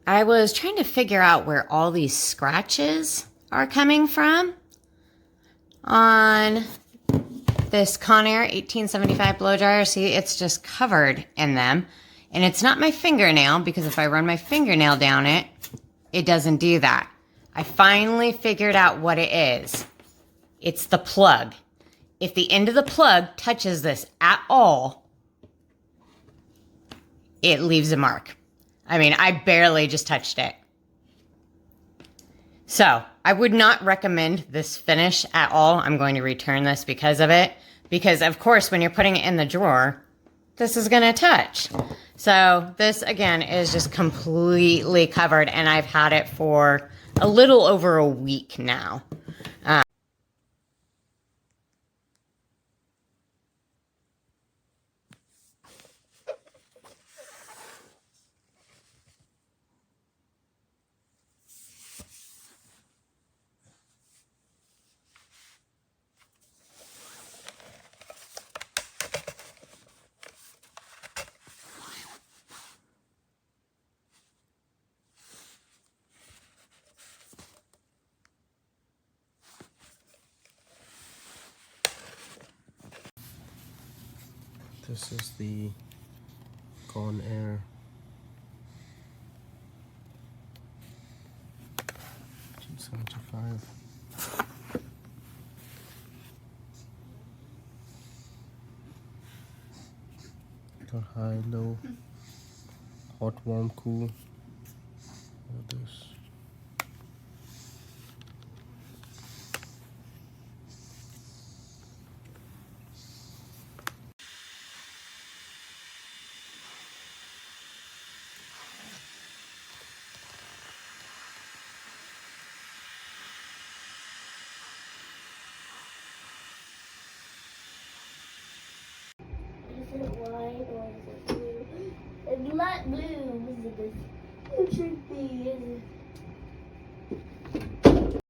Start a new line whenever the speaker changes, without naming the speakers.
I was trying to figure out where all these scratches are coming from on this Conair 1875 blow dryer. See, it's just covered in them. And it's not my fingernail, because if I run my fingernail down it, it doesn't do that. I finally figured out what it is. It's the plug. If the end of the plug touches this at all, it leaves a mark. I mean, I barely just touched it. So I would not recommend this finish at all. I'm going to return this because of it. Because of course, when you're putting it in the drawer, this is gonna touch. So this again is just completely covered, and I've had it for a little over a week now.
This is the Conair 275. Got high, low, hot, warm, cool. All this.
Is it white or is it blue? It's light blue. Is it this?